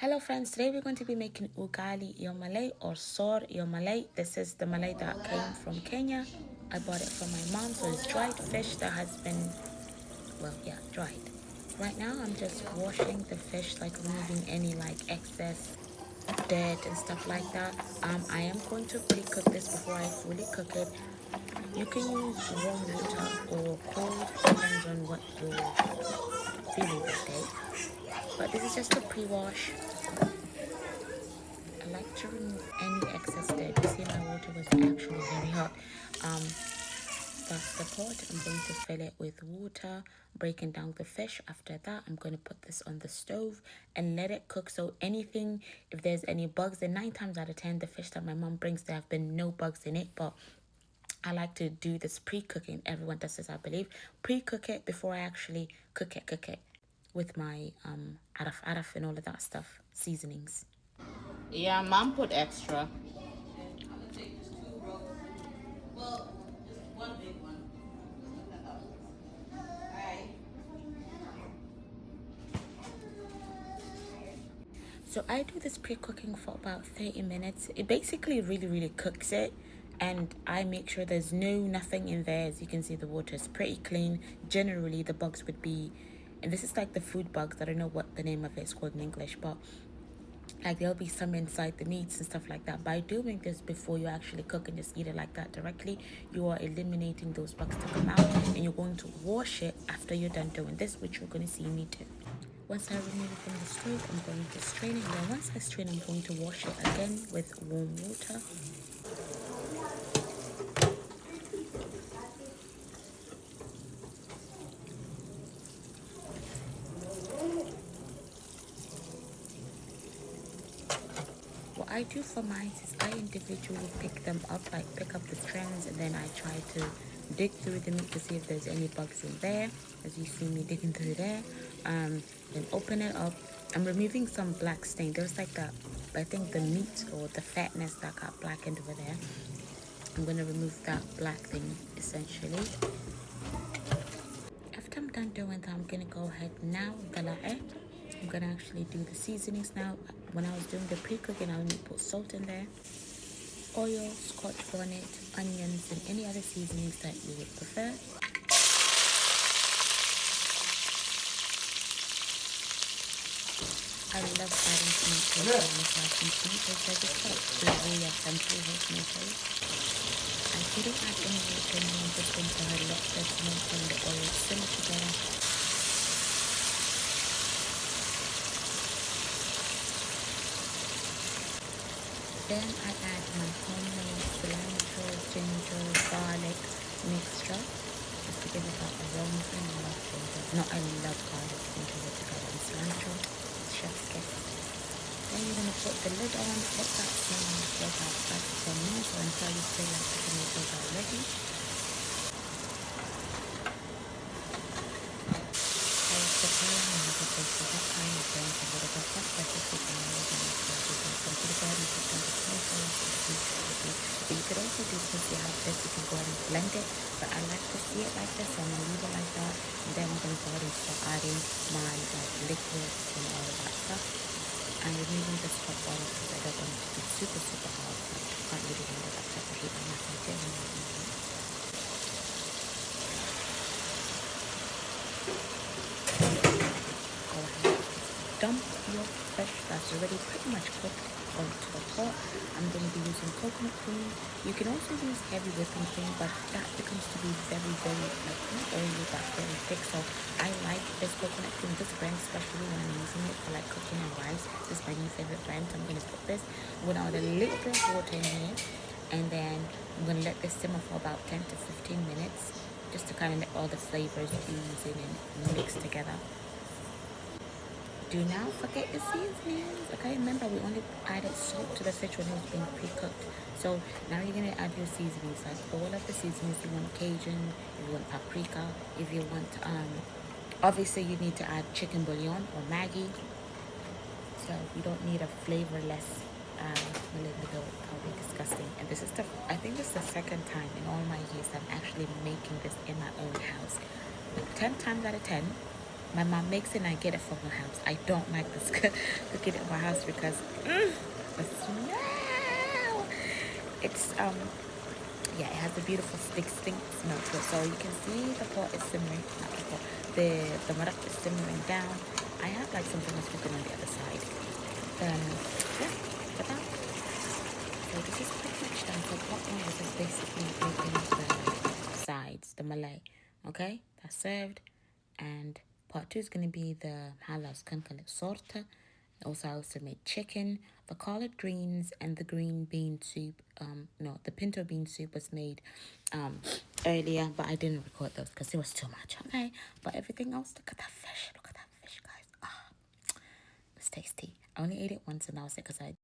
Hello friends, today we're going to be making Ugali Malay or SOOR Malay. This is the Malay that came from Kenya. I bought it from my mom, so it's dried fish that has been, dried. Right now I'm just washing the fish, like removing any excess dirt and stuff like that. I am going to pre-cook this before I fully cook it. You can use warm water or cold, depends on what you're feeling that day. But this is just a pre-wash. I like to remove any excess dirt. You see, my water was actually very hot. That's the pot. I'm going to fill it with water, breaking down the fish. After that, I'm going to put this on the stove and let it cook. So anything, if there's any bugs, and 9 times out of 10, the fish that my mom brings, there have been no bugs in it. But I like to do this pre-cooking. Everyone does this, I believe. Pre-cook it before I actually cook it with my araf and all of that stuff, seasonings. Yeah, mom put extra. So I do this pre-cooking for about 30 minutes. It basically really cooks it, and I make sure there's nothing in there. As you can see, the water is pretty clean. Generally the bugs would be, and this is like the food bugs, I don't know what the name of it is called in English, but like there'll be some inside the meats and stuff like that. By doing this before you actually cook and just eat it like that directly, you are eliminating those bugs to come out, and you're going to wash it after you're done doing this, which you're going to see me do. Once I remove it from the stove, I'm going to strain it. Then once I strain, I'm going to wash it again with warm water. What I do for mine is I individually pick them up, like pick up the strands, and then I try to dig through the meat to see if there's any bugs in there. As you see me digging through there, then open it up. I'm removing some black stain. There's like that, I think the meat or the fatness that got blackened over there. I'm gonna remove that black thing essentially. After I'm done doing that, I'm gonna go ahead now, I'm gonna actually do the seasonings now. When I was doing the pre-cooking, I only put salt in there, oil, scotch bonnet, onions, and any other seasonings that you would prefer. I love adding tomatoes on this like tomatoes. I just got puree of some tomatoes. I didn't add any water, and I'm just going to let the tomato and the oil simmer together. Then I add my homemade cilantro, ginger, garlic mixture just to give it that aroma. And I love ginger. No, I love garlic, ginger together, and cilantro. Chef's kiss. Then you're going to put the lid on, let that simmer for about 5 to 10 minutes or until you feel like the tomatoes are ready. I was preparing another dish, so that time I burnt a little bit less recipe than I was going to do. You can come to the garden, put some tomatoes, but you could also do, since you have this, you can go ahead and blend it, but I like to see it like this, so I'm going to leave it like that, and then I'm going to go ahead and start adding my liquids and all of that stuff. I'm removing this hot water because I don't want it to be super hot. I can't really handle that type of heat. I'm not going to get it. Go ahead, dump your fish that's already pretty much cooked onto the pot. I'm going to be using coconut cream. You can also use heavy whipping cream, but that becomes to be very not oily, but very thick. So I like this coconut cream, this brand, especially when I'm using it for like cooking and rice. This is my new favorite brand. So I'm going to put this. I'm going to add a little bit of water in here, and then I'm going to let this simmer for about 10 to 15 minutes, just to kind of let all the flavors ooze in and mix together. Do not forget the seasonings. Okay, remember we only added salt to the fish when it was being pre-cooked. So now you're gonna add your seasonings, like all of the seasonings. You want Cajun, if you want paprika, if you want obviously you need to add chicken bouillon or Maggi. So you don't need a flavorless MEDOW. Probably disgusting. And this is I think this is the second time in all my years I'm actually making this in my own house. 10 times out of 10 My mom makes it and I get it from her house. I don't like this cooking at my house because the smell. It's yeah, it has a beautiful stink smell to it. So you can see the pot is simmering, not the pot, the marak is simmering down. I have like something else cooking on the other side. Yeah, but that. So this is pretty much done. So pot one is just basically making the sides, the Malay. Okay, that's served. And part two is going to be the halas kankalit sorta. Also, I also made chicken, the collard greens, and the green bean soup. No, the pinto bean soup was made earlier, but I didn't record those because it was too much. Okay, but everything else, look at that fish. Look at that fish, guys. Ah, it's tasty. I only ate it once and I was sick because I